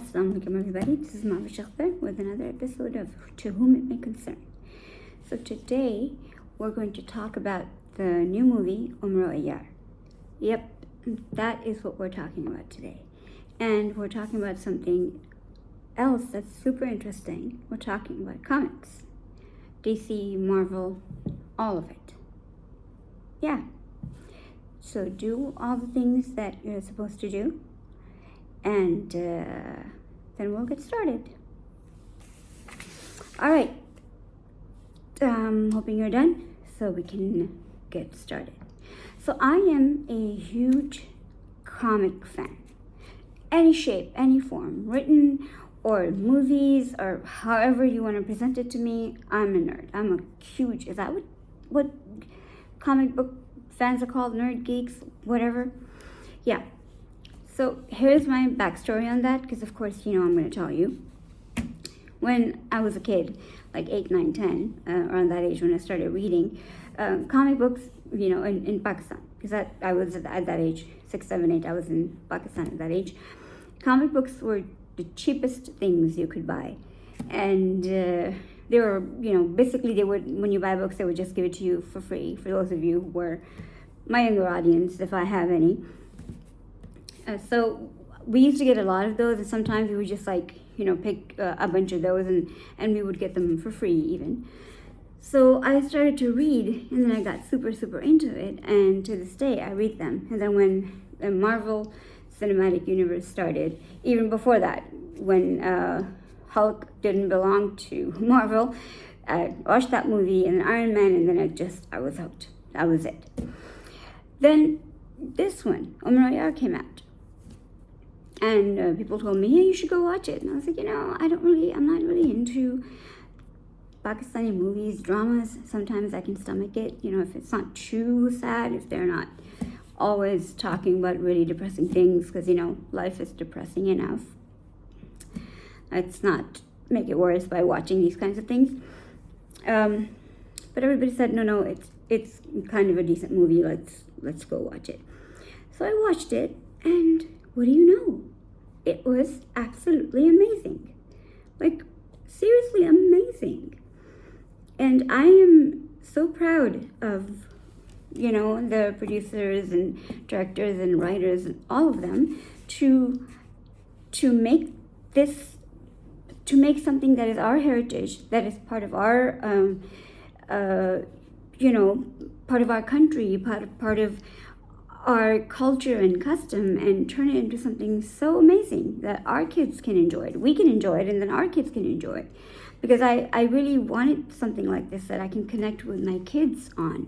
Assalamu alaikum everybody, this is Mahvish Akhtar with another episode of To Whom It May Concern. So today we're going to talk about the new movie Umro Ayyar. Yep, that is what we're talking about today. And we're talking about something else that's super interesting. We're talking about comics. DC, Marvel, all of it. Yeah. So do all the things that you're supposed to do. And then we'll get started. All right. Hoping you're done so we can get started. So I am a huge comic fan. Any shape, any form, written or movies or however you want to present it to me, I'm a nerd. I'm a huge, is that what comic book fans are called? Nerd, geeks, whatever? Yeah. So here's my backstory on that, because of course, I'm going to tell you. When I was a kid, like 8, 9, 10, around that age when I started reading comic books, in Pakistan, because I was at that age, 6, 7, 8, I was in Pakistan at that age. Comic books were the cheapest things you could buy. And they were, basically they would, when you buy books, they would just give it to you for free, for those of you who were my younger audience, if I have any. So we used to get a lot of those, and sometimes we would just pick a bunch of those and we would get them for free even. So I started to read, and then I got super, super into it, and to this day I read them. And then when the Marvel Cinematic Universe started, even before that, when Hulk didn't belong to Marvel, I watched that movie and Iron Man, and then I was hooked. That was it. Then this one, Umro Ayyar, came out. And people told me, hey, you should go watch it. And I was like, I'm not really into Pakistani movies, dramas. Sometimes I can stomach it, if it's not too sad, if they're not always talking about really depressing things, because, life is depressing enough. Let's not make it worse by watching these kinds of things. But everybody said, no, it's kind of a decent movie. Let's go watch it. So I watched it, and what do you know? It was absolutely amazing. Seriously amazing. And I am so proud of, the producers and directors and writers and all of them to make something that is our heritage, that is part of our, part of our country, part of our culture and custom, and turn it into something so amazing that our kids can enjoy it. We can enjoy it, and then our kids can enjoy it. Because I really wanted something like this that I can connect with my kids on.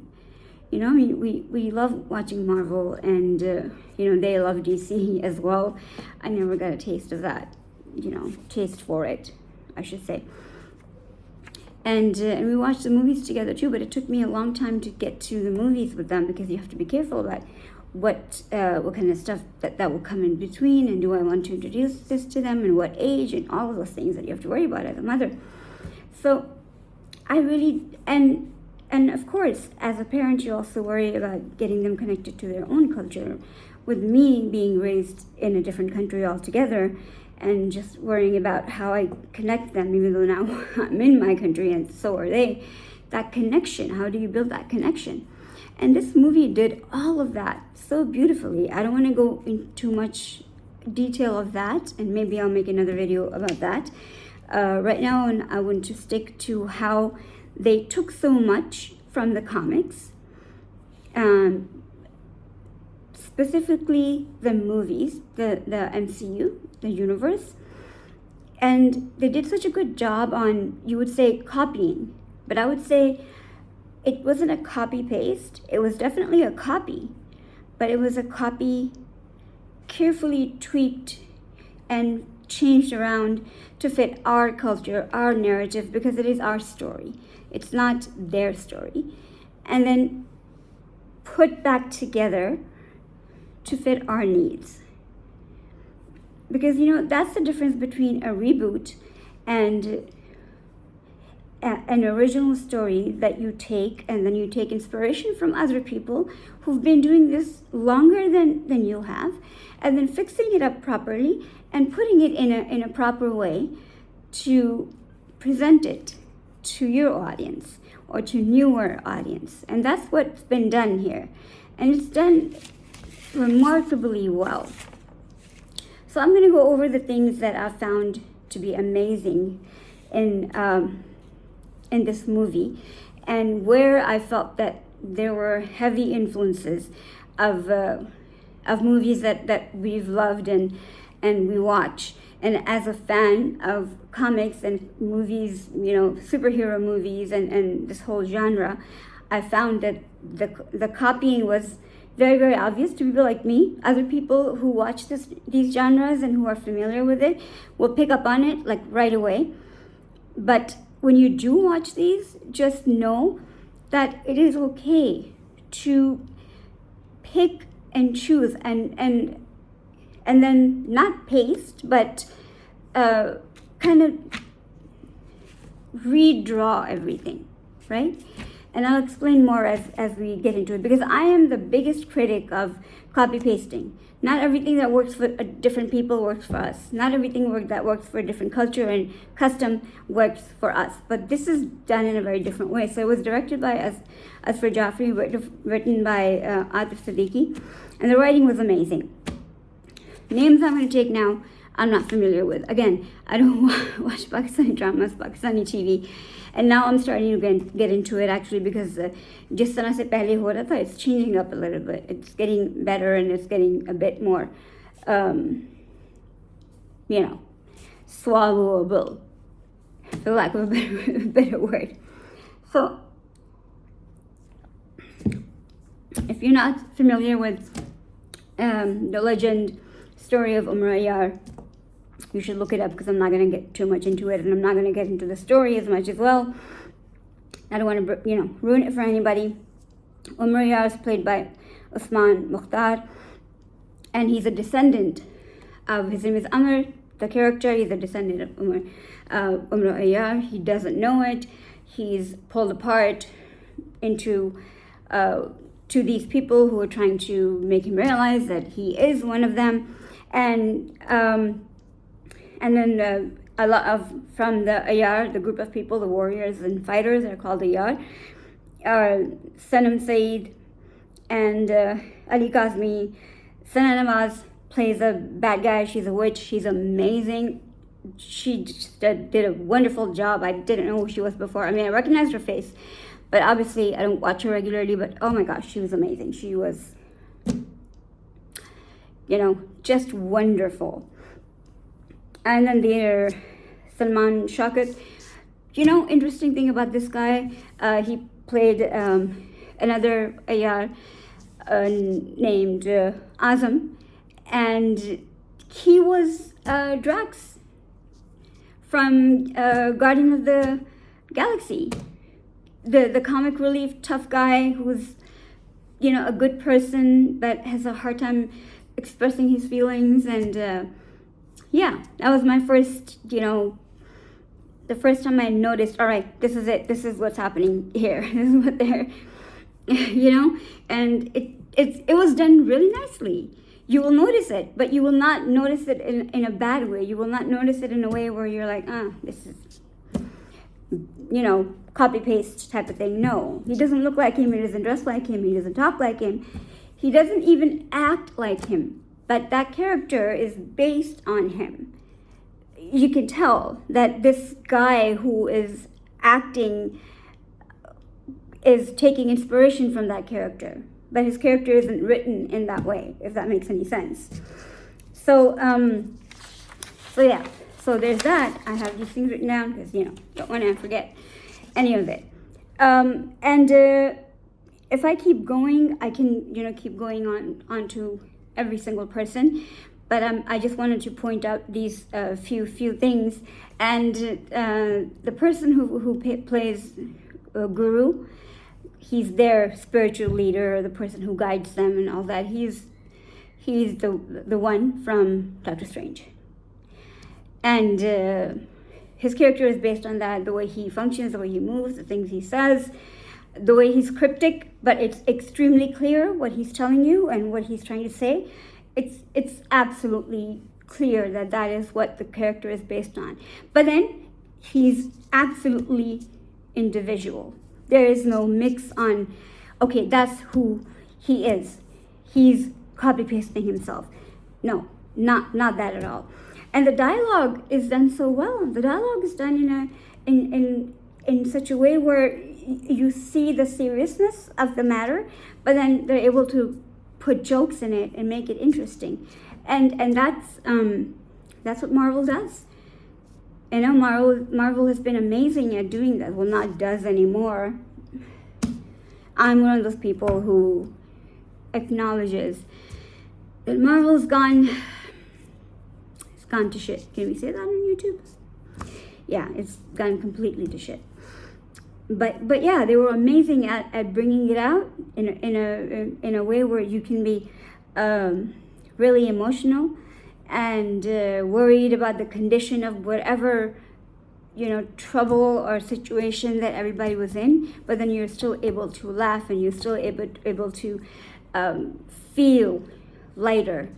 We love watching Marvel, and, they love DC as well. I never got a taste of that, taste for it, I should say. And we watched the movies together too, but it took me a long time to get to the movies with them, because you have to be careful about what kind of stuff that will come in between, and do I want to introduce this to them, and what age, and all of those things that you have to worry about as a mother. So I really, and of course, as a parent, you also worry about getting them connected to their own culture. With me being raised in a different country altogether, and just worrying about how I connect them, even though now I'm in my country and so are they, that connection, how do you build that connection? And this movie did all of that so beautifully. I don't want to go into too much detail of that, and maybe I'll make another video about that. Right now, and I want to stick to how they took so much from the comics, specifically the movies, the MCU, the universe, and they did such a good job on, you would say, copying, but I would say it wasn't a copy-paste. It was definitely a copy, but it was a copy carefully tweaked and changed around to fit our culture, our narrative, because it is our story. It's not their story. And then put back together to fit our needs. Because, that's the difference between a reboot and an original story that you take, and then you take inspiration from other people who've been doing this longer than you have, and then fixing it up properly and putting it in a proper way to present it to your audience or to newer audience. And that's what's been done here. And it's done remarkably well. So I'm going to go over the things that I found to be amazing in this movie, and where I felt that there were heavy influences of movies that we've loved and we watch. And as a fan of comics and movies, superhero movies and this whole genre, I found that the copying was very, very obvious to people like me. Other people who watch these genres and who are familiar with it will pick up on it like right away. But when you do watch these, just know that it is okay to pick and choose and then not paste, but kind of redraw everything, right? And I'll explain more as we get into it, because I am the biggest critic of copy pasting. Not everything that works for different people works for us. Not everything that works for a different culture and custom works for us. But this is done in a very different way. So it was directed by Asfar Jaffrey, written by Atif Siddiqui, and the writing was amazing. Names I'm going to take now, I'm not familiar with. Again, I don't watch Pakistani dramas, Pakistani TV. And now I'm starting to get into it, actually, because just tarah se pehle ho raha tha, it's changing up a little bit. It's getting better and it's getting a bit more, swallowable, for lack of a better word. So, if you're not familiar with the legend story of Umro Ayyar, you should look it up, because I'm not going to get too much into it, and I'm not going to get into the story as much as well. I don't want to, ruin it for anybody. Umro Ayyar is played by Mahvish Akhtar, and he's a descendant of, his name is Amr, the character. He's a descendant of Umro Ayyar. He doesn't know it. He's pulled apart into to these people who are trying to make him realize that he is one of them, and then a lot from the Ayyar, the group of people, the warriors and fighters are called Ayyar, Sanam Saeed and Ali Kazmi. Sana Nawaz plays a bad guy. She's a witch. She's amazing. She just did a wonderful job. I didn't know who she was before. I mean, I recognized her face, but obviously I don't watch her regularly. But oh my gosh, she was amazing. She was, just wonderful. And then there's Salman Shaukat. Interesting thing about this guy, he played another Ayyar named Azam, and he was Drax from Guardian of the Galaxy, the comic relief tough guy who's a good person but has a hard time expressing his feelings. And yeah, that was my first, the first time I noticed, all right, this is it. This is what's happening here. This is what they're, and it was done really nicely. You will notice it, but you will not notice it in a bad way. You will not notice it in a way where you're like, this is, copy paste type of thing. No, he doesn't look like him. He doesn't dress like him. He doesn't talk like him. He doesn't even act like him. But that character is based on him. You can tell that this guy who is acting is taking inspiration from that character. But his character isn't written in that way, if that makes any sense. So yeah. So there's that. I have these things written down because, don't want to forget any of it. And if I keep going, I can, keep going on to every single person, but I just wanted to point out these few things. And the person who plays Guru, he's their spiritual leader, the person who guides them and all that. He's the one from Doctor Strange, and his character is based on that, the way he functions, the way he moves, the things he says, the way he's cryptic, but it's extremely clear what he's telling you and what he's trying to say. It's absolutely clear that that is what the character is based on. But then he's absolutely individual. There is no mix on, okay, that's who he is. He's copy pasting himself. No, not that at all. And the dialogue is done so well. The dialogue is done in such a way where you see the seriousness of the matter, but then they're able to put jokes in it and make it interesting. And that's what Marvel does. You know, Marvel has been amazing at doing that. Well, not does anymore. I'm one of those people who acknowledges that Marvel's gone to shit. Can we say that on YouTube? Yeah, it's gone completely to shit. But yeah, they were amazing at bringing it out in a way where you can be really emotional and worried about the condition of whatever, you know, trouble or situation that everybody was in, but then you're still able to laugh and you're still able to feel lighter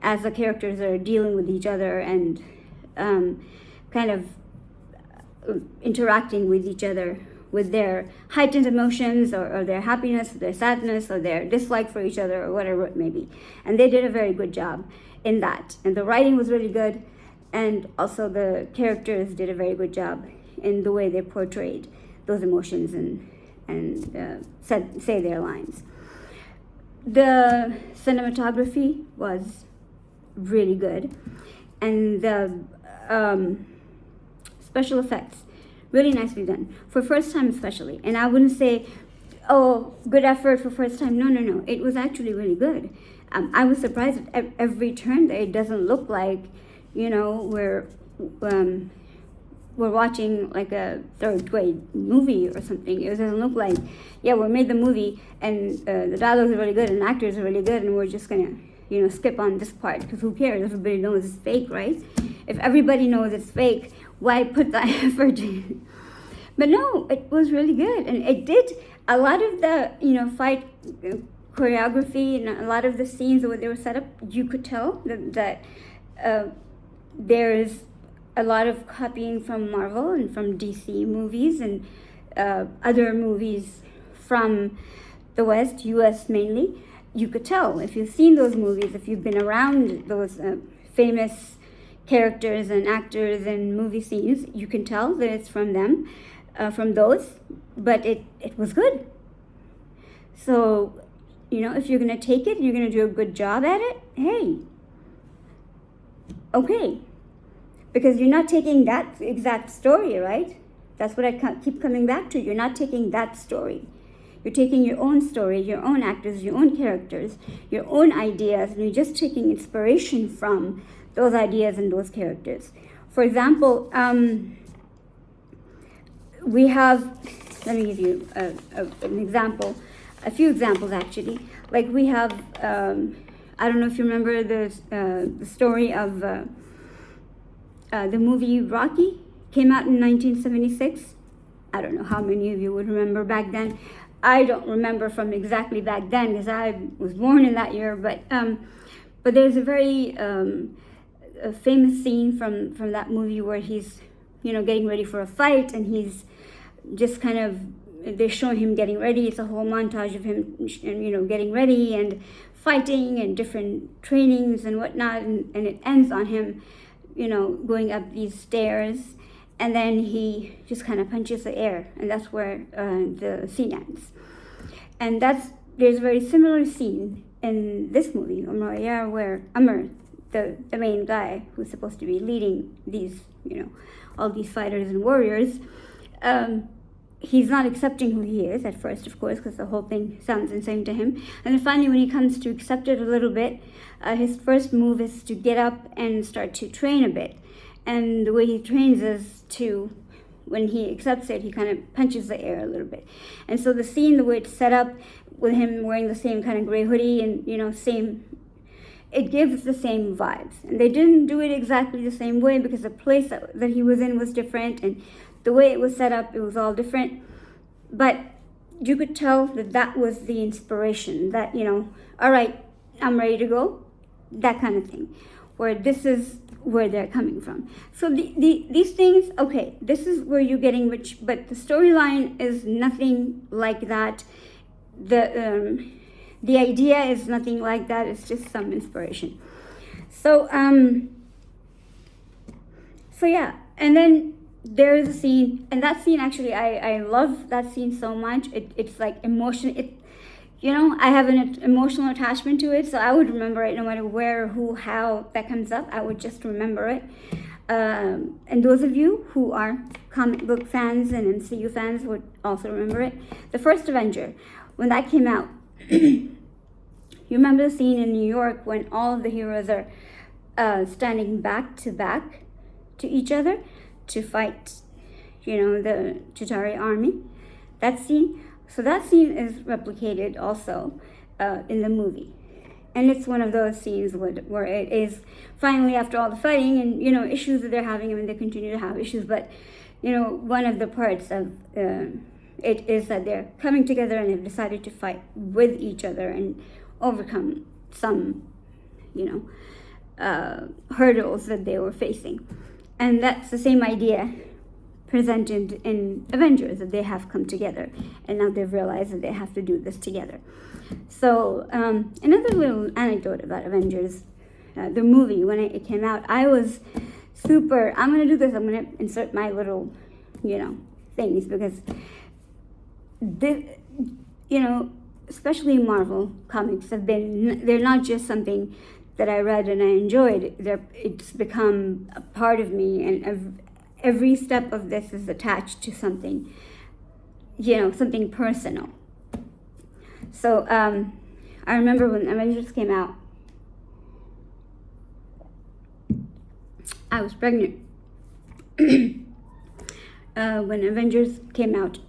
as the characters are dealing with each other and kind of interacting with each other with their heightened emotions or their happiness, or their sadness, or their dislike for each other, or whatever it may be. And they did a very good job in that. And the writing was really good, and also the characters did a very good job in the way they portrayed those emotions and say their lines. The cinematography was really good, and the special effects, really nicely done for first time especially. And I wouldn't say, oh, good effort for first time. No, it was actually really good. I was surprised at every turn that it doesn't look like, you know, we're watching like a third grade movie or something. It doesn't look like, yeah, we made the movie and the dialogues are really good and the actors are really good and we're just gonna, you know, skip on this part because who cares? Everybody knows it's fake, right? If everybody knows it's fake, why put that effort in? But no, it was really good, and it did a lot of the, you know, fight choreography and a lot of the scenes the way they were set up. You could tell that there is a lot of copying from Marvel and from DC movies and other movies from the West, US mainly. You could tell if you've seen those movies, if you've been around those famous characters and actors and movie scenes, you can tell that it's from them, from those, but it was good. So, you know, if you're going to take it, you're going to do a good job at it, hey, okay. Because you're not taking that exact story, right? That's what I keep coming back to. You're not taking that story. You're taking your own story, your own actors, your own characters, your own ideas, and you're just taking inspiration from those ideas and those characters. For example, we have, let me give you an example, a few examples actually. Like we have, I don't know if you remember the story of the movie Rocky, came out in 1976. I don't know how many of you would remember back then. I don't remember from exactly back then because I was born in that year, but there's a very a famous scene from that movie where he's, you know, getting ready for a fight, and he's just kind of, they show him getting ready. It's a whole montage of him, you know, getting ready and fighting and different trainings and whatnot, and it ends on him, you know, going up these stairs, and then he just kind of punches the air, and that's where the scene ends. And there's a very similar scene in this movie, Umro Ayyar, where Amr, the main guy who's supposed to be leading these, you know, all these fighters and warriors, he's not accepting who he is at first, of course, because the whole thing sounds insane to him. And then finally, when he comes to accept it a little bit, his first move is to get up and start to train a bit. And the way he trains is to, when he accepts it, he kind of punches the air a little bit. And so the scene, the way it's set up with him wearing the same kind of gray hoodie and, you know, same, it gives the same vibes. And they didn't do it exactly the same way because the place that he was in was different, and the way it was set up, it was all different. But you could tell that that was the inspiration, that, all right, I'm ready to go, that kind of thing, where this is where they're coming from. So these things, okay, this is where you're getting rich, but the storyline is nothing like that. The idea is nothing like that. It's just some inspiration. So yeah, and then there's a scene, and that scene actually, I love that scene so much. It's like emotion. I have an emotional attachment to it, so I would remember it no matter where, who, how that comes up. I would just remember it. And those of you who are comic book fans and MCU fans would also remember it. The first Avenger, when that came out, you remember the scene in New York when all of the heroes are standing back to each other to fight, the Chitauri army. That scene. So that scene is replicated also in the movie. And it's one of those scenes where it is finally, after all the fighting and, issues that they're having, they continue to have issues, but, one of the parts of it is that they're coming together and they've decided to fight with each other and overcome some, hurdles that they were facing. And that's the same idea presented in Avengers, that they have come together and now they've realized that they have to do this together. So another little anecdote about Avengers, the movie, when it came out, I was I'm going to do this, I'm going to insert my little, things, because this, especially Marvel comics they're not just something that I read and I enjoyed. It's become a part of me, and every step of this is attached to something, something personal. So I remember when Avengers came out, I was pregnant. When Avengers came out,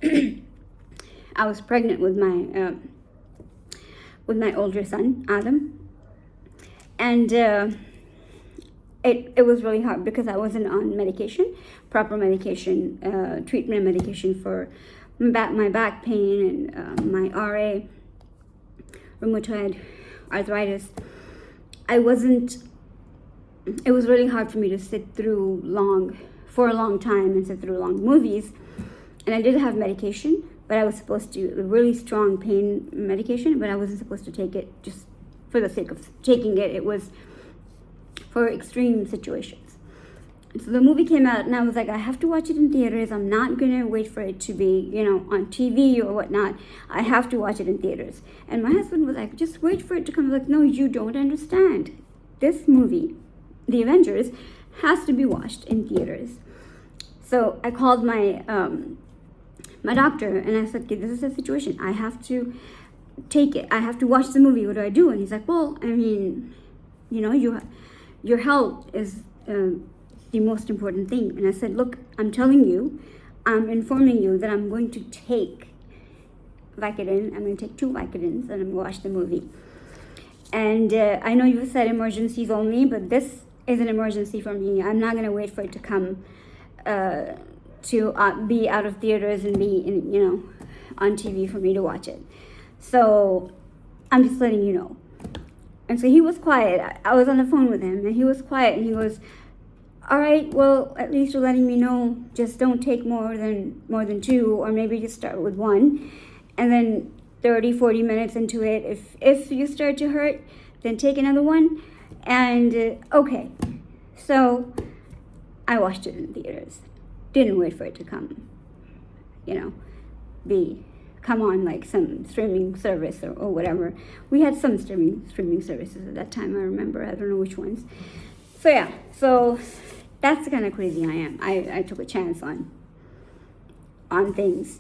I was pregnant with my older son, Adam. And it was really hard because I wasn't on medication, proper medication, treatment medication for my back pain and my RA, rheumatoid arthritis. It was really hard for me to sit through for a long time and sit through long movies. And I did have medication, but I was supposed to, really strong pain medication, but I wasn't supposed to take it just for the sake of taking it. It was for extreme situations. And so the movie came out and I was like, I have to watch it in theaters. I'm not going to wait for it to be, on TV or whatnot. I have to watch it in theaters. And my husband was like, just wait for it to come. I was like, no, you don't understand. This movie, The Avengers, has to be watched in theaters. So I called my doctor and I said, okay, this is the situation. I have to take it. I have to watch the movie. What do I do? And he's like, well, your health is the most important thing. And I said, look, I'm telling you, I'm informing you that I'm going to take Vicodin. I'm going to take 2 Vicodins and I'm going to watch the movie. And I know you said emergencies only, but this is an emergency for me. I'm not going to wait for it to come to be out of theaters and be on TV for me to watch it. So I'm just letting you know. And so he was quiet. I was on the phone with him and he was quiet and he goes, all right, well, at least you're letting me know. Just don't take more than 2, or maybe just start with 1. And then 30, 40 minutes into it, if you start to hurt, then take another one. And okay. So I watched it in theaters. Didn't wait for it to come, come on like some streaming service or whatever. We had some streaming services at that time, I remember. I don't know which ones. So yeah, so that's the kind of crazy I am. I took a chance on things,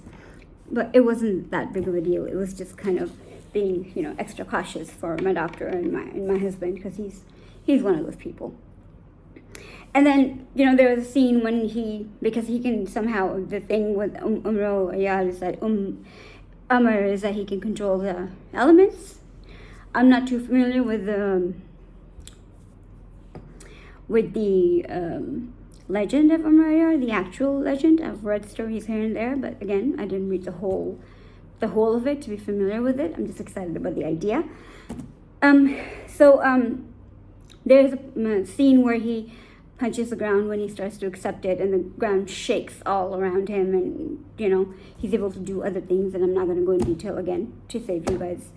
but it wasn't that big of a deal. It was just kind of being, extra cautious for my doctor and my husband, because he's one of those people. And then, there was a scene when because he can somehow, the thing with Umro Ayyar is that Amr is that he can control the elements. I'm not too familiar with with the legend of Umro Ayyar, the actual legend. I've read stories here and there, but again, I didn't read the whole of it to be familiar with it. I'm just excited about the idea. There's a scene where he punches the ground when he starts to accept it, and the ground shakes all around him, and he's able to do other things, and I'm not going to go in detail again to save you guys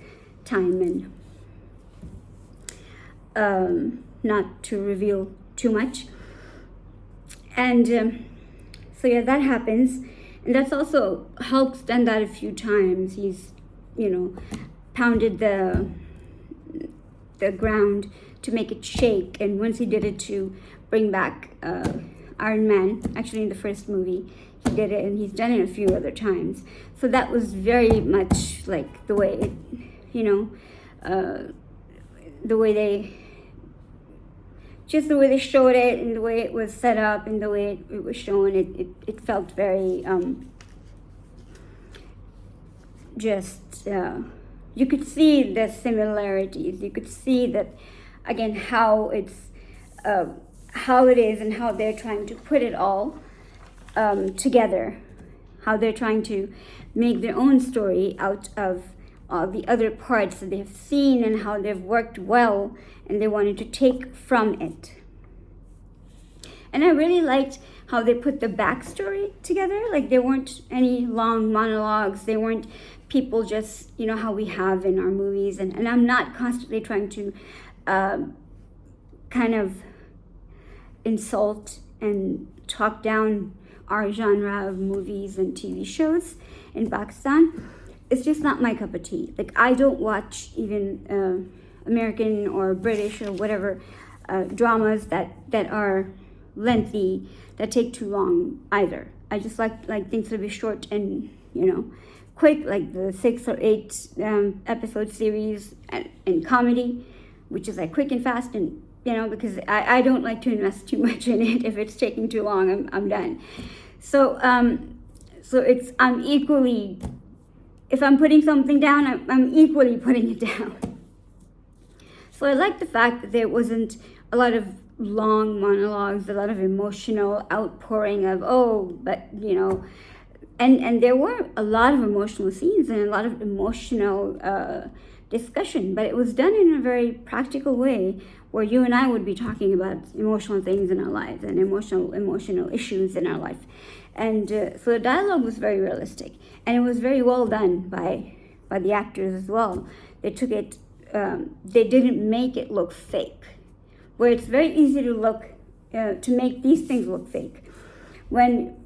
time and not to reveal too much. And that happens, and that's also Hulk's done that a few times. He's pounded the ground to make it shake, and once he did it to bring back Iron Man, actually in the first movie he did it, and he's done it a few other times. So that was very much like the way it, the way they showed it, and the way it was set up, and the way it was shown. It felt very you could see the similarities. You could see that, again, how it is and how they're trying to put it all together, how they're trying to make their own story out of the other parts that they've seen, and how they've worked well, and they wanted to take from it. And I really liked how they put the backstory together. Like, there weren't any long monologues. They weren't people just, how we have in our movies. And I'm not constantly trying to kind of insult and talk down our genre of movies and TV shows in Pakistan. It's just not my cup of tea. Like, I don't watch even American or British or whatever dramas that are lengthy, that take too long either. I just like things to be short and quick, like the 6 or 8 episode series in comedy, which is like quick and fast, and because I don't like to invest too much in it. If it's taking too long, I'm done. So I'm equally, if I'm putting something down, I'm equally putting it down. So I like the fact that there wasn't a lot of long monologues, a lot of emotional outpouring of, and there were a lot of emotional scenes and a lot of emotional discussion, but it was done in a very practical way, where you and I would be talking about emotional things in our lives and emotional issues in our life. And so the dialogue was very realistic, and it was very well done by the actors as well. They took it, they didn't make it look fake, where it's very easy to make these things look fake. When,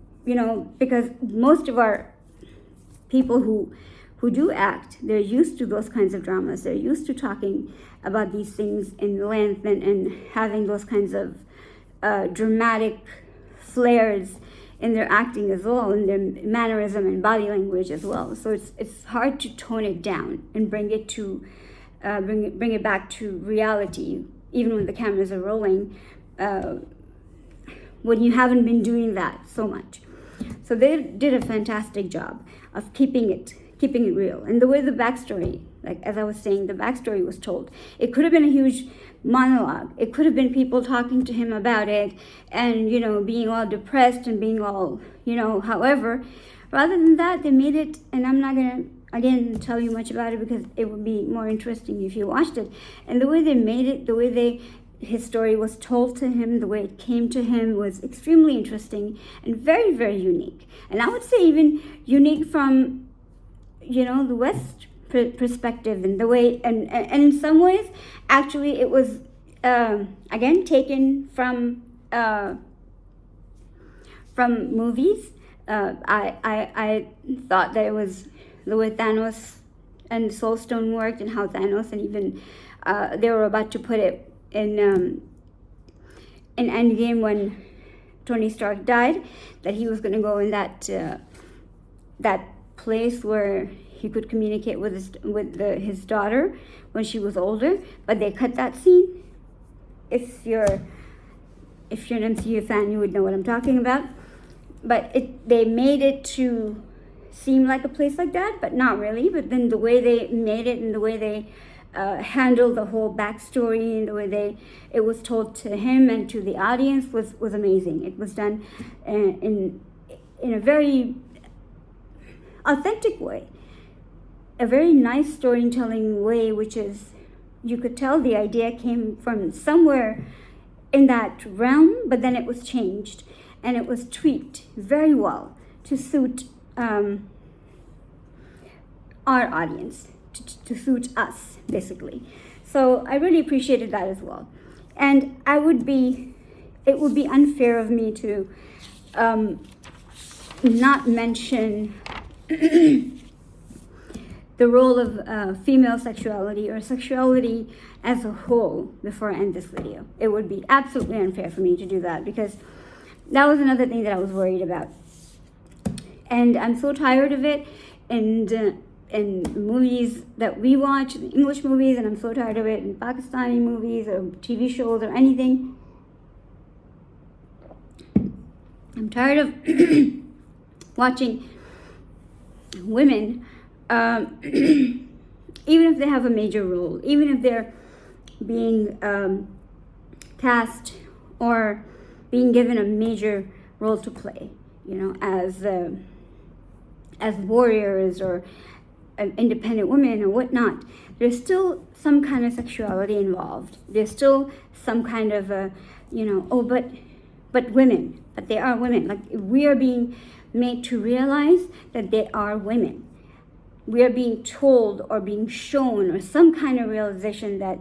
because most of our people who do act, they're used to those kinds of dramas. They're used to talking about these things in length and having those kinds of dramatic flares in their acting as well, in their mannerism and body language as well. So it's hard to tone it down and bring it back to reality, even when the cameras are rolling, when you haven't been doing that so much. So they did a fantastic job of keeping it real. And the way the backstory, like as I was saying, the backstory was told. It could have been a huge monologue. It could have been people talking to him about it and, being all depressed and being all, however. Rather than that, they made it, and I'm not going to, again, tell you much about it because it would be more interesting if you watched it. And the way they made it, the way his story was told to him, the way it came to him was extremely interesting and very, very unique. And I would say even unique from, the West perspective, and the way, and in some ways, actually, it was, again, taken from movies. I thought that it was the way Thanos and Soul Stone worked, and how Thanos, and even they were about to put it in Endgame when Tony Stark died, that he was going to go in that place where he could communicate with his daughter when she was older, but they cut that scene. If you're an MCU fan, you would know what I'm talking about. But they made it to seem like a place like that, but not really. But then the way they made it and the way they handled the whole backstory and the way it was told to him and to the audience was amazing. It was done in a very authentic way, a very nice storytelling way, which is, you could tell the idea came from somewhere in that realm, but then it was changed and it was tweaked very well to suit our audience, to suit us, basically. So I really appreciated that as well. And it would be unfair of me to not mention the role of female sexuality or sexuality as a whole before I end this video. It would be absolutely unfair for me to do that, because that was another thing that I was worried about. And I'm so tired of it in movies that we watch, English movies, and I'm so tired of it in Pakistani movies or TV shows or anything. I'm tired of watching women, even if they have a major role, even if they're being cast or being given a major role to play, as warriors or independent women or whatnot, there's still some kind of sexuality involved. There's still some kind of but women, but they are women. Like, we are being made to realize that they are women. We are being told or being shown, or some kind of realization that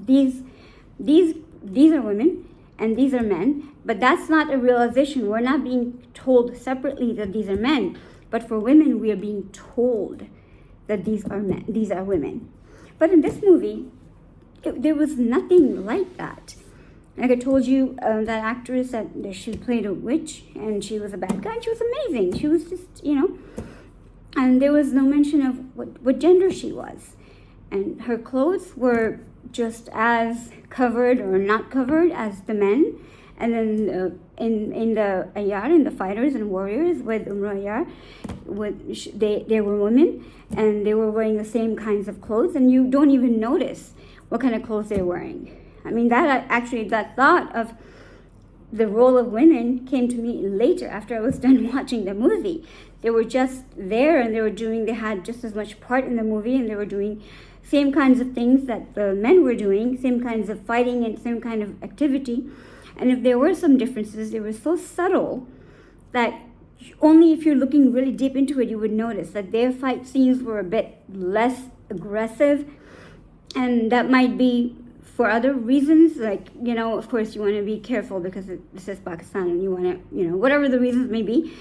these are women and these are men. But that's not a realization. We're not being told separately that these are men. But for women, we are being told that these are men, these are women. But in this movie, there was nothing like that. Like I told you, that actress, that she played a witch and she was a bad guy. She was amazing. She was just, and there was no mention of what gender she was. And her clothes were just as covered or not covered as the men. And then in the Ayyar, in the fighters and warriors with Umro Ayyar, they were women and they were wearing the same kinds of clothes, and you don't even notice what kind of clothes they're wearing. I mean, that thought of the role of women came to me later, after I was done watching the movie. They were just there and they had just as much part in the movie, and they were doing same kinds of things that the men were doing, same kinds of fighting and same kind of activity. And if there were some differences, they were so subtle that only if you're looking really deep into it, you would notice that their fight scenes were a bit less aggressive. And that might be for other reasons, like, of course you want to be careful because this is Pakistan and you want to, whatever the reasons may be.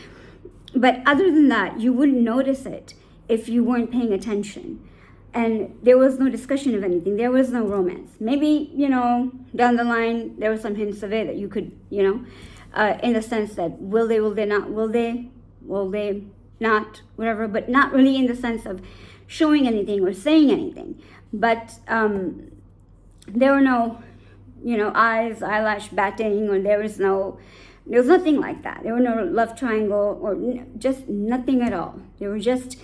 But other than that, you wouldn't notice it if you weren't paying attention. And there was no discussion of anything. There was no romance. Maybe, down the line, there were some hints of it that you could, in the sense that will they not, whatever, but not really in the sense of showing anything or saying anything. But there were no, eyes, eyelash batting, or there was nothing like that. There were no love triangle or just nothing at all. They were just,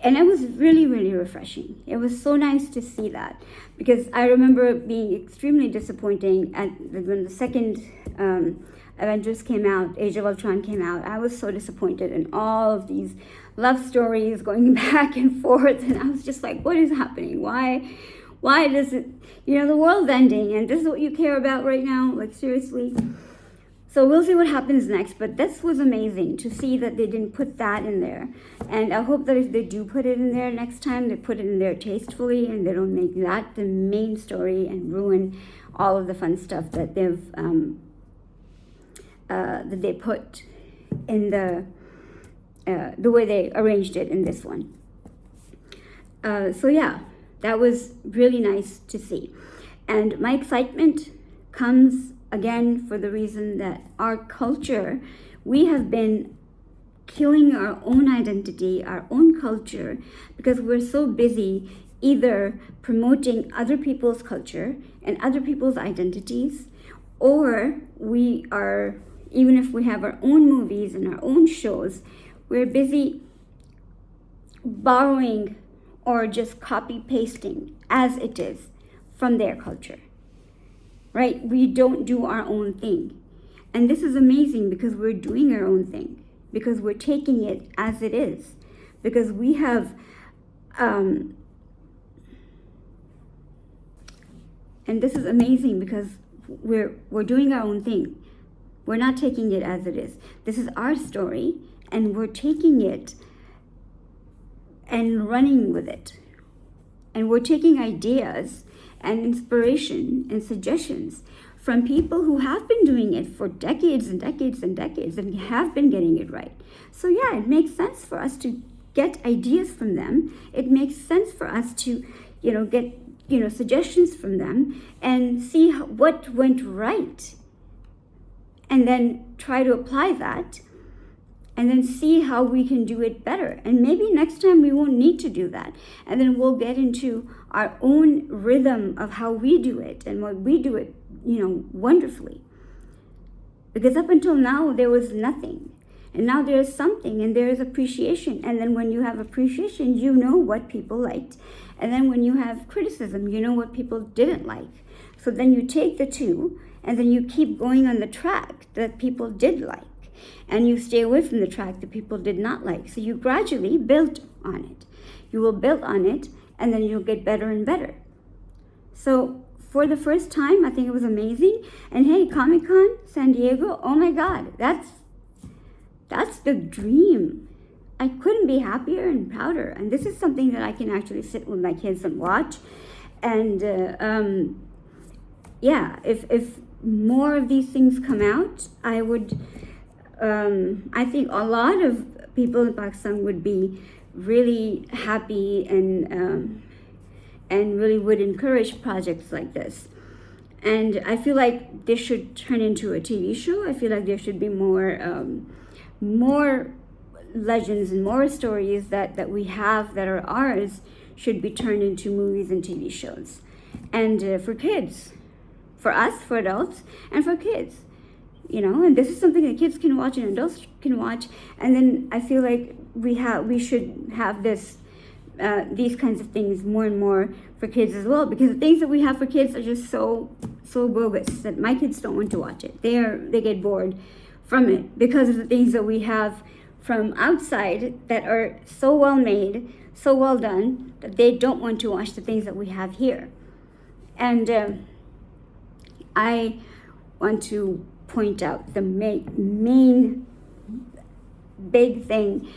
and it was really, really refreshing. It was so nice to see that, because I remember being extremely disappointing when the second Avengers came out, Age of Ultron came out. I was so disappointed in all of these love stories going back and forth, and I was just like, what is happening? Why does it, the world's ending, and this is what you care about right now? Like, seriously? So we'll see what happens next, but this was amazing to see that they didn't put that in there. And I hope that if they do put it in there next time, they put it in there tastefully and they don't make that the main story and ruin all of the fun stuff that they put in the way they arranged it in this one. So yeah, that was really nice to see. And my excitement comes again for the reason that our culture, we have been killing our own identity, our own culture, because we're so busy either promoting other people's culture and other people's identities, or we are, even if we have our own movies and our own shows, we're busy borrowing or just copy pasting as it is from their culture, right? We don't do our own thing. And this is amazing because we're doing our own thing, because we're taking it as it is, because we have, and this is amazing because we're doing our own thing. We're not taking it as it is. This is our story, and we're taking it and running with it. And we're taking ideas and inspiration and suggestions from people who have been doing it for decades and decades and decades and have been getting it right. So yeah, it makes sense for us to get ideas from them. It makes sense for us to, get, suggestions from them and see what went right. And then try to apply that and then see how we can do it better. And maybe next time we won't need to do that. And then we'll get into our own rhythm of how we do it and what we do it, wonderfully. Because up until now, there was nothing. And now there is something and there is appreciation. And then when you have appreciation, you know what people liked. And then when you have criticism, you know what people didn't like. So then you take the two and then you keep going on the track that people did like. And you stay away from the track that people did not like. So you gradually build on it. You will build on it, and then you'll get better and better. So for the first time, I think it was amazing. And hey, Comic-Con San Diego, oh my God, that's the dream. I couldn't be happier and prouder. And this is something that I can actually sit with my kids and watch. And if more of these things come out, I would... I think a lot of people in Pakistan would be really happy and really would encourage projects like this. And I feel like this should turn into a TV show. I feel like there should be more legends and more stories that we have that are ours should be turned into movies and TV shows. And for kids, for us, for adults, and for kids. And this is something that kids can watch and adults can watch. And then I feel like we should have these kinds of things more and more for kids as well, because the things that we have for kids are just so bogus that my kids don't want to watch it. They get bored from it because of the things that we have from outside that are so well made, so well done, that they don't want to watch the things that we have here. And I want to point out the main big thing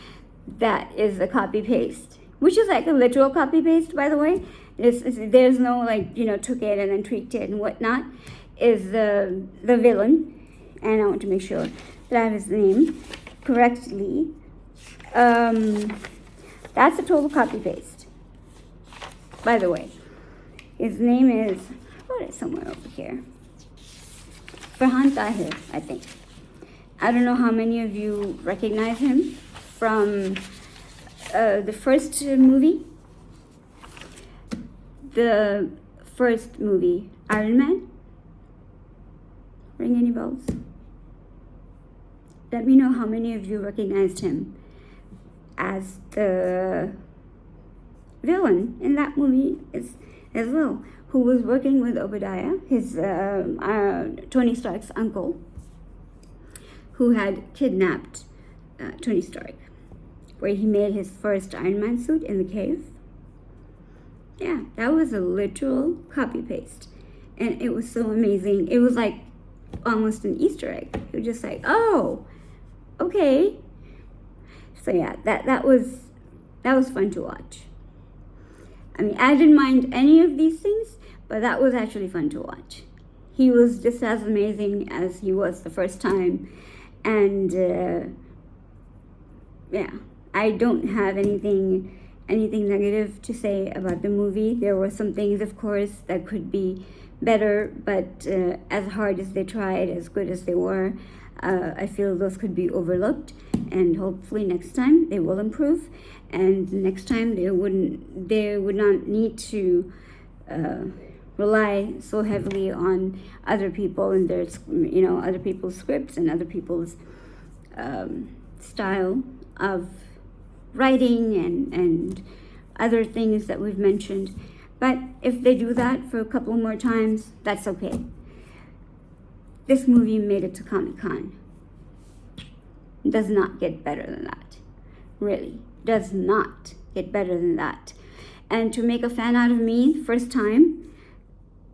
that is a copy paste, which is like a literal copy paste, by the way. There's no took it and then tweaked it and whatnot. Is the villain, and I want to make sure that I have his name correctly. That's a total copy paste, by the way. His name is, I wrote it somewhere over here. Farhan Tahir, I think. I don't know how many of you recognize him from the first movie. The first movie, Iron Man. Ring any bells? Let me know how many of you recognized him as the villain in that movie as well, who was working with Obadiah, his Tony Stark's uncle, who had kidnapped Tony Stark, where he made his first Iron Man suit in the cave. Yeah, that was a literal copy-paste. And it was so amazing. It was like almost an Easter egg. It was just like, oh, okay. So yeah, that was fun to watch. I mean, I didn't mind any of these things, but that was actually fun to watch. He was just as amazing as he was the first time. And I don't have anything negative to say about the movie. There were some things, of course, that could be better, but as hard as they tried, as good as they were, I feel those could be overlooked, and hopefully next time they will improve, and next time they would not need to rely so heavily on other people and their, other people's scripts and other people's style of writing and other things that we've mentioned. But if they do that for a couple more times, that's okay. This movie made it to Comic-Con. It does not get better than that. Really. Does not get better than that. And to make a fan out of me first time,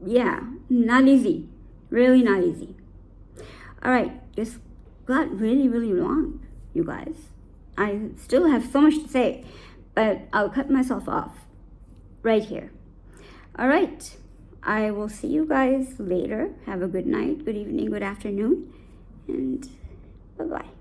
yeah, not easy. Really not easy. Alright, this got really, really long, you guys. I still have so much to say, but I'll cut myself off right here. Alright, I will see you guys later. Have a good night, good evening, good afternoon, and bye-bye.